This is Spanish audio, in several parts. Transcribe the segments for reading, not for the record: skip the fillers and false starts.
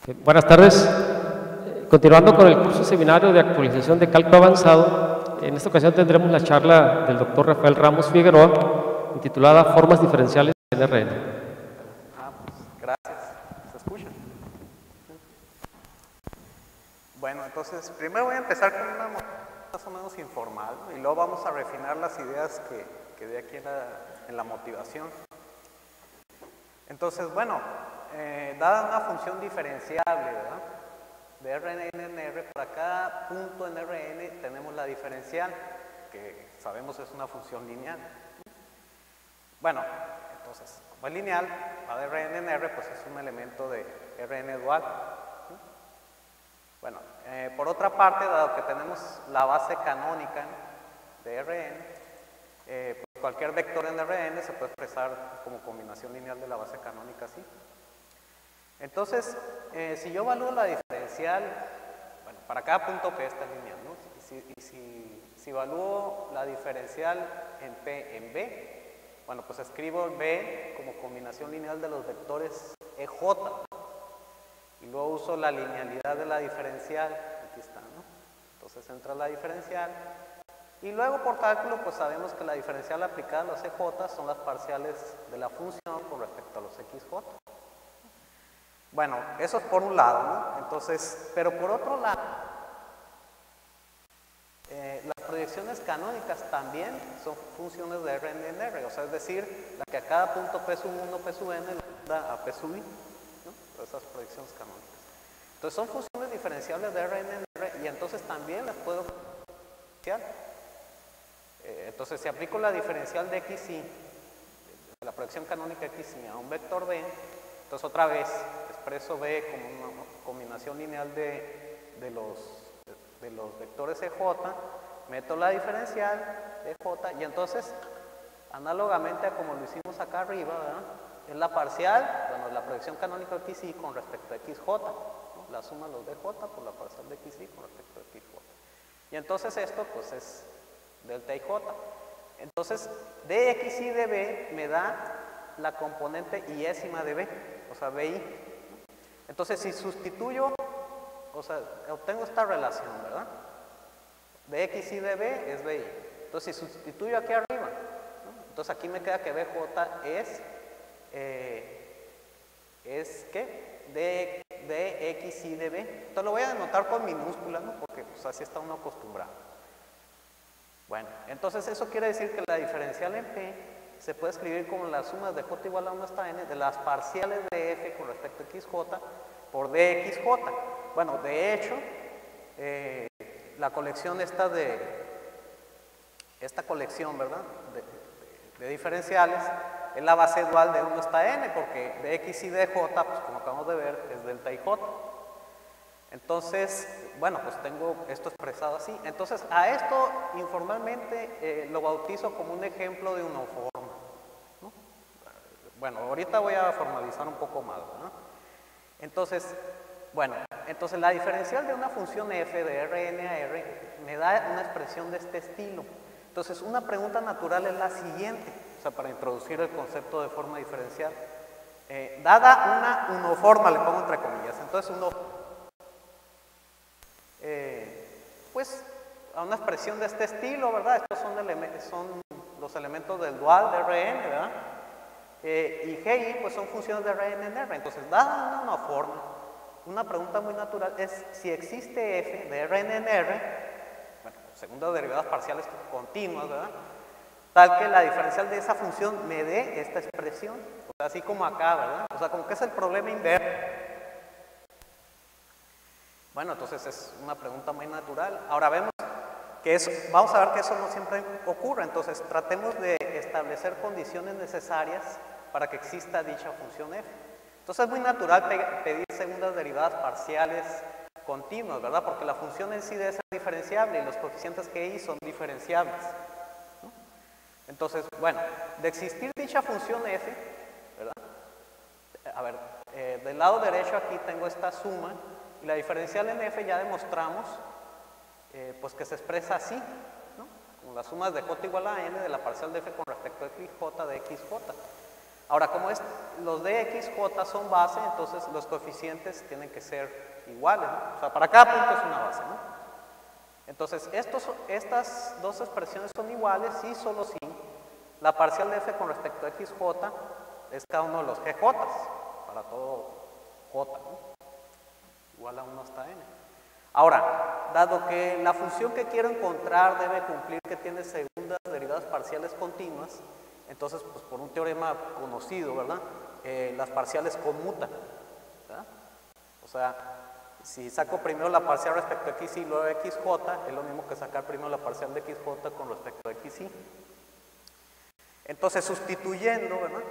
Buenas tardes. Continuando con el curso seminario de actualización de cálculo avanzado, en esta ocasión tendremos la charla del doctor Rafael Ramos Figueroa, intitulada Formas diferenciales en RN. Gracias. ¿Se escucha? Bueno, entonces, primero voy a empezar con una más o menos informal, ¿no? Y luego vamos a refinar las ideas que de aquí en la motivación. Entonces, bueno, dada una función diferenciable, ¿verdad?, de Rn en R, para cada punto en Rn tenemos la diferencial, que sabemos es una función lineal. Bueno, entonces, como es lineal, la de Rn en R, pues es un elemento de Rn dual. Bueno, por otra parte, dado que tenemos la base canónica de Rn, pues cualquier vector en Rn se puede expresar como combinación lineal de la base canónica así. Entonces, si yo evalúo la diferencial, bueno, para cada punto P esta es lineal, ¿no? Si evalúo la diferencial en P en B, bueno, pues escribo B como combinación lineal de los vectores EJ. Y luego uso la linealidad de la diferencial, aquí está, ¿no? Entonces entra la diferencial. Y luego por cálculo, pues sabemos que la diferencial aplicada a los EJ son las parciales de la función con respecto a los XJ. Bueno, eso es por un lado, ¿no? Entonces, pero por otro lado, las proyecciones canónicas también son funciones de Rn en R, o sea, es decir, la que a cada punto P sub 1, P sub n da a P sub i, ¿no? Esas proyecciones canónicas. Entonces son funciones diferenciables de Rn en R y entonces también las puedo diferenciar. Entonces, si aplico la diferencial de XY, la proyección canónica XY a un vector B, entonces otra vez expreso B como una combinación lineal de los vectores EJ, meto la diferencial de EJ y entonces, análogamente a como lo hicimos acá arriba, ¿verdad?, es la parcial, bueno, la proyección canónica XY con respecto a XJ, ¿no? La suma de los DJ por la parcial de XY con respecto a XJ. Y entonces esto pues es delta IJ. Entonces, dXY de B me da la componente iésima de B, o sea, BI. Entonces, si sustituyo, o sea, obtengo esta relación, ¿verdad? dXY de B es BI. Entonces, si sustituyo aquí arriba, ¿no?, entonces aquí me queda que BJ es ¿qué? dXY de B. Entonces lo voy a denotar con minúscula, ¿no?, porque pues, así está uno acostumbrado. Bueno, entonces eso quiere decir que la diferencial en P se puede escribir como la suma de J igual a 1 hasta N de las parciales de F con respecto a XJ por DXJ. Bueno, de hecho, la colección esta colección, ¿verdad?, de diferenciales es la base dual de 1 hasta N, porque dX y DJ, pues como acabamos de ver, es delta IJ. Entonces, bueno, pues tengo esto expresado así. Entonces, a esto informalmente lo bautizo como un ejemplo de unoforma, ¿no? Bueno, ahorita voy a formalizar un poco más, ¿no? Entonces, bueno, entonces la diferencial de una función f de Rn a R me da una expresión de este estilo. Entonces, una pregunta natural es la siguiente, o sea, para introducir el concepto de forma diferencial. Dada una unoforma, le pongo entre comillas, entonces pues a una expresión de este estilo, ¿verdad? Estos son los elementos del dual de Rn, ¿verdad? Y Gi pues son funciones de Rn en R. Entonces, dada una unoforma, una pregunta muy natural es si existe f de Rn en R, bueno, segundas derivadas parciales continuas, ¿verdad?, tal que la diferencial de esa función me dé esta expresión, o sea, así como acá, ¿verdad? O sea, como que es el problema inverso. Bueno, entonces es una pregunta muy natural. Ahora vemos que vamos a ver que eso no siempre ocurre, entonces tratemos de establecer condiciones necesarias para que exista dicha función f. Entonces es muy natural pedir segundas derivadas parciales continuas, ¿verdad?, porque la función en sí debe ser diferenciable y los coeficientes GI son diferenciables, ¿no? Entonces, bueno, de existir dicha función f, ¿verdad? A ver, del lado derecho aquí tengo esta suma. Y la diferencial en f ya demostramos pues que se expresa así, ¿no?, como las sumas de j igual a n de la parcial de f con respecto a xj de xj. Ahora, como los dxj son base, entonces los coeficientes tienen que ser iguales, ¿no? O sea, para cada punto es una base, ¿no? Entonces, estas dos expresiones son iguales si solo si la parcial de f con respecto a xj es cada uno de los gj, para todo j, ¿no? Igual a 1 hasta n. Ahora, dado que la función que quiero encontrar debe cumplir que tiene segundas derivadas parciales continuas, entonces, pues por un teorema conocido, ¿verdad? Las parciales conmutan, ¿verdad? O sea, si saco primero la parcial respecto a xy y luego a xj, es lo mismo que sacar primero la parcial de xj con respecto a xy. Entonces, sustituyendo, ¿verdad?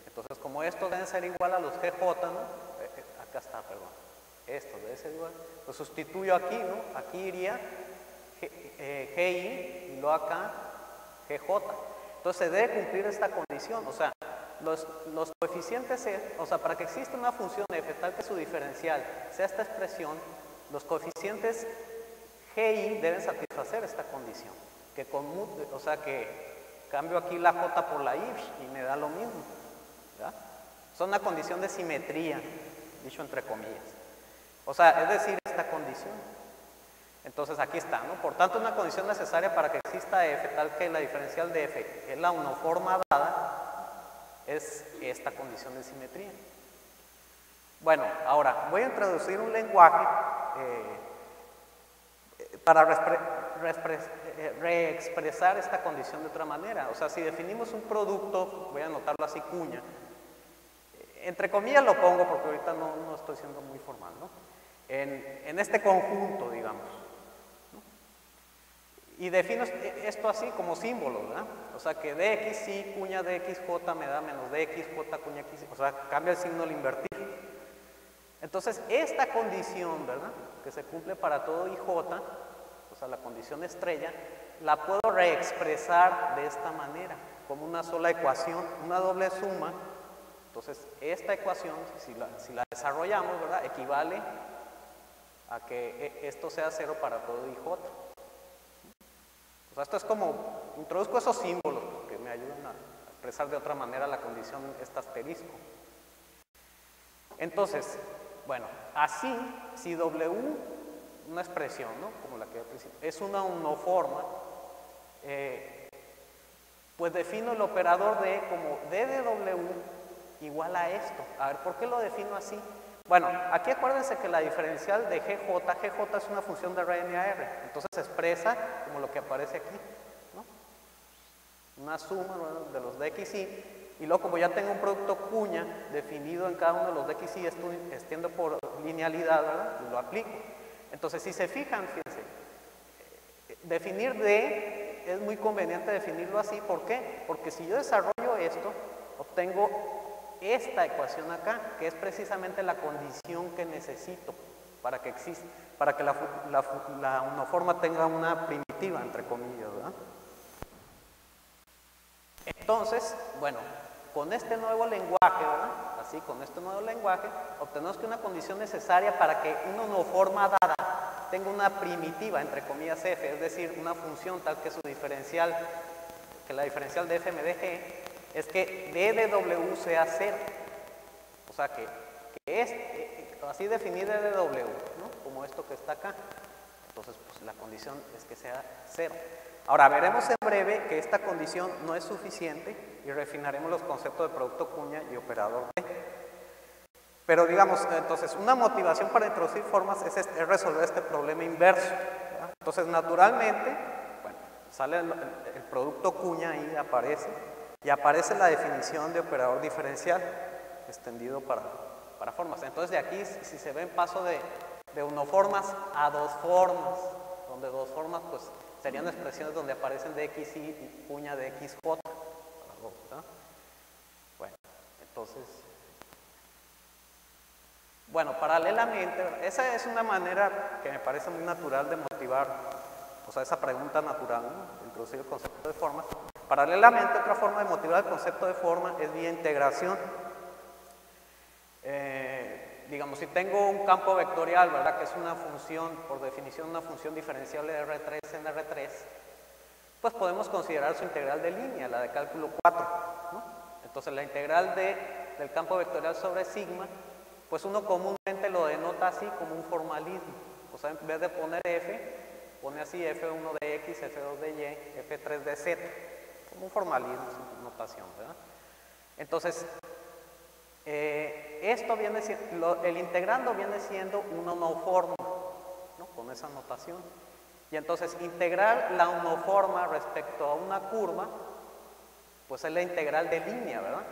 Entonces, como estos deben ser igual a los gj, ¿no? Acá está, perdón. Esto debe ser igual. Lo sustituyo aquí, ¿no? Aquí iría GI y luego acá GJ. Entonces se debe cumplir esta condición. O sea, los coeficientes, o sea, para que exista una función f tal que su diferencial sea esta expresión, los coeficientes GI deben satisfacer esta condición. Que conmute, o sea, que cambio aquí la J por la I y me da lo mismo, ¿verdad? Son una condición de simetría, dicho entre comillas. O sea, es decir, esta condición. Entonces aquí está, ¿no? Por tanto, una condición necesaria para que exista f, tal que la diferencial de f es la uniforma dada, es esta condición de simetría. Bueno, ahora voy a introducir un lenguaje para reexpresar esta condición de otra manera. O sea, si definimos un producto, voy a anotarlo así, cuña. Entre comillas lo pongo porque ahorita no estoy siendo muy formal, ¿no? En este conjunto, digamos, ¿no? Y defino esto así como símbolo, ¿verdad? O sea que dxy cuña dxj me da menos dxj cuña x, o sea, cambia el signo al invertir. Entonces, esta condición, ¿verdad? Que se cumple para todo ij, o sea, la condición estrella, la puedo reexpresar de esta manera, como una sola ecuación, una doble suma. Entonces, esta ecuación, si la desarrollamos, ¿verdad? Equivale a que esto sea 0 para todo ij. O sea, esto es como, introduzco esos símbolos que me ayudan a expresar de otra manera la condición esta asterisco. Entonces, bueno, así, si W, una expresión, ¿no? Como la que al principio, es una uniforma, pues defino el operador D como D de W igual a esto. A ver, ¿por qué lo defino así? Bueno, aquí acuérdense que la diferencial de GJ es una función de Rn a R, entonces se expresa como lo que aparece aquí, ¿no? Una suma, ¿no?, de los dxy, y luego como ya tengo un producto cuña definido en cada uno de los dxy, extiendo por linealidad, ¿verdad? Y lo aplico. Entonces, si se fijan, fíjense, definir D es muy conveniente definirlo así. ¿Por qué? Porque si yo desarrollo esto, obtengo esta ecuación acá, que es precisamente la condición que necesito para que exista, para que la uniforma tenga una primitiva, entre comillas, ¿verdad? Entonces, bueno, con este nuevo lenguaje, ¿verdad? Así, con este nuevo lenguaje, obtenemos que una condición necesaria para que una uniforma dada tenga una primitiva, entre comillas, f, es decir, una función tal que su diferencial, que la diferencial de f me dé g, es que d de w sea 0. O sea que así definir d de w, ¿no? Como esto que está acá. Entonces, pues la condición es que sea 0. Ahora, veremos en breve que esta condición no es suficiente y refinaremos los conceptos de producto cuña y operador D. Pero digamos, entonces, una motivación para introducir formas es resolver este problema inverso, ¿verdad? Entonces, naturalmente, bueno, sale el producto cuña ahí, aparece, y aparece la definición de operador diferencial extendido para formas. Entonces, de aquí, si se ven, paso de uniformas a dos formas, donde dos formas, pues, serían expresiones donde aparecen dxy y cuña de xj. ¿Verdad? Bueno, entonces, bueno, paralelamente, esa es una manera que me parece muy natural de motivar, o sea, esa pregunta natural, ¿no?, de introducir el concepto de forma. Paralelamente, otra forma de motivar el concepto de forma es vía integración. Digamos, si tengo un campo vectorial, ¿verdad?, que es una función, por definición, una función diferenciable de R3 en R3, pues podemos considerar su integral de línea, la de cálculo 4, ¿no? Entonces la integral del campo vectorial sobre sigma, pues uno comúnmente lo denota así como un formalismo. O sea, en vez de poner f, pone así f1 de x, f2 de y, f3 de z, como un formalismo, sin notación, ¿verdad? Entonces, esto viene siendo, el integrando viene siendo una uniforme, ¿no? Con esa notación. Y entonces, integrar la uniforme respecto a una curva, pues es la integral de línea, ¿verdad?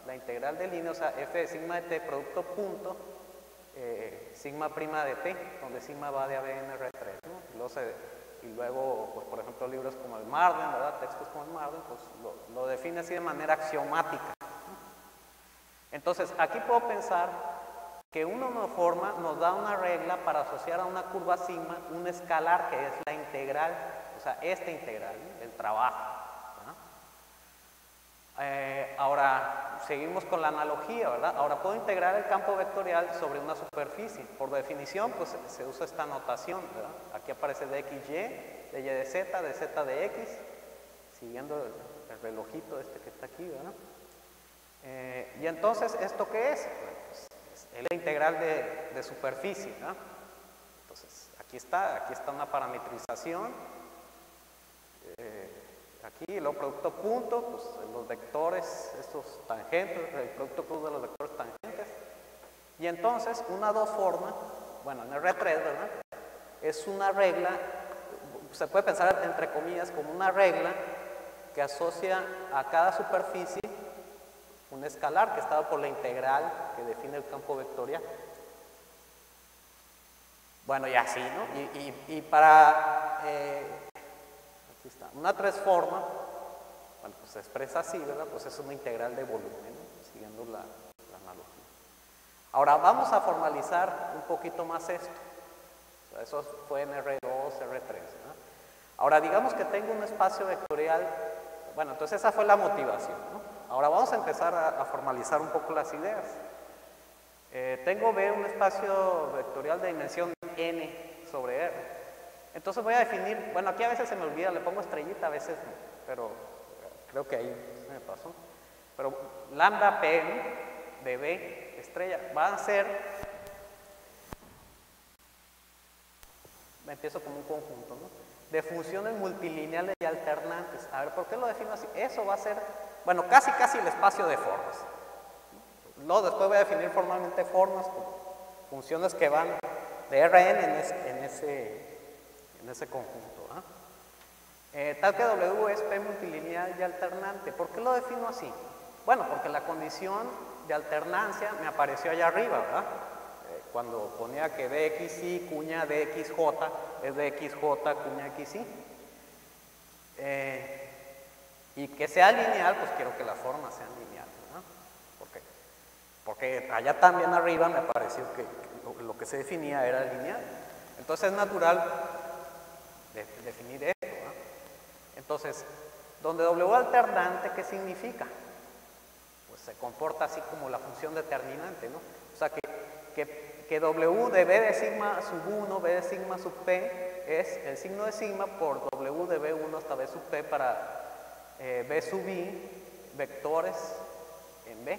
La integral de línea, o sea, f de sigma de t producto punto, sigma prima de t, donde sigma va de a b en R3, ¿no? Y luego, pues por ejemplo, libros como el Marden, ¿verdad? Textos como el Marden, pues lo define así de manera axiomática. Entonces, aquí puedo pensar que una uniforme nos da una regla para asociar a una curva sigma un escalar que es la integral, o sea, esta integral, ¿no? El trabajo. Ahora, seguimos con la analogía, ¿verdad? Ahora puedo integrar el campo vectorial sobre una superficie. Por definición, pues se usa esta notación, ¿verdad? Aquí aparece de xy, de y de z de x, siguiendo el relojito este que está aquí, ¿verdad? Y entonces, ¿esto qué es? Pues, es la integral de superficie, ¿verdad? Entonces, aquí está una parametrización. Aquí, el producto punto, pues los vectores, estos tangentes, el producto cruz de los vectores tangentes. Y entonces, una dos forma, bueno, en R3, ¿verdad? Es una regla, se puede pensar entre comillas como una regla que asocia a cada superficie un escalar que está por la integral que define el campo vectorial. Bueno, y así, ¿no? Y para... aquí está, una tres forma, bueno, pues se expresa así, ¿verdad? Pues es una integral de volumen, ¿no? Siguiendo la analogía. Ahora vamos a formalizar un poquito más esto. O sea, eso fue en R2, R3, ¿no? Ahora digamos que tengo un espacio vectorial, bueno, entonces esa fue la motivación, ¿no? Ahora vamos a empezar a formalizar un poco las ideas. Tengo B un espacio vectorial de dimensión n sobre R. Entonces voy a definir, bueno, aquí a veces se me olvida, le pongo estrellita, a veces no, pero creo que ahí se me pasó. Pero lambda Pm de B estrella van a ser, me empiezo como un conjunto, ¿no? De funciones multilineales y alternantes. A ver, ¿por qué lo defino así? Eso va a ser, bueno, casi el espacio de formas. Luego después voy a definir formalmente formas, funciones que van de Rn en ese conjunto. Tal que W es P multilineal y alternante. ¿Por qué lo defino así? Bueno, porque la condición de alternancia me apareció allá arriba, ¿verdad? Cuando ponía que dxy cuña dxj es dxj cuña xy. Y que sea lineal, pues quiero que las formas sean lineales, ¿verdad? Porque allá también arriba me pareció que lo que se definía era lineal. Entonces es natural definir esto, ¿verdad? Entonces, donde W alternante, ¿qué significa? Pues se comporta así como la función determinante, ¿no? O sea que W de B de sigma sub 1, B de sigma sub P es el signo de sigma por W de B1 hasta B sub P para B sub I, vectores en B.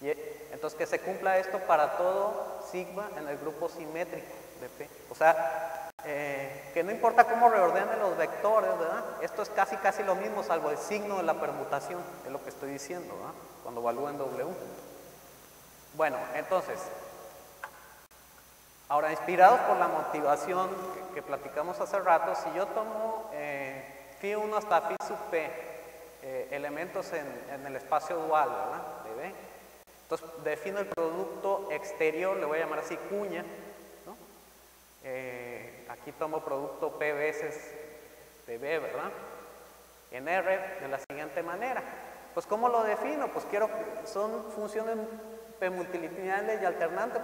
Y entonces que se cumpla esto para todo sigma en el grupo simétrico de P. O sea, que no importa cómo reordene los vectores, ¿verdad? Esto es casi lo mismo, salvo el signo de la permutación, es lo que estoy diciendo, ¿verdad? Cuando evalúen W. Bueno, entonces, ahora inspirados por la motivación que platicamos hace rato, si yo tomo φ1 hasta φ sub P, elementos en el espacio dual, ¿verdad? De B, entonces defino el producto exterior, le voy a llamar así cuña, ¿no? Aquí tomo producto P veces de B, ¿verdad? En R de la siguiente manera. Pues ¿cómo lo defino? Pues quiero que son funciones P multilineales y alternantes,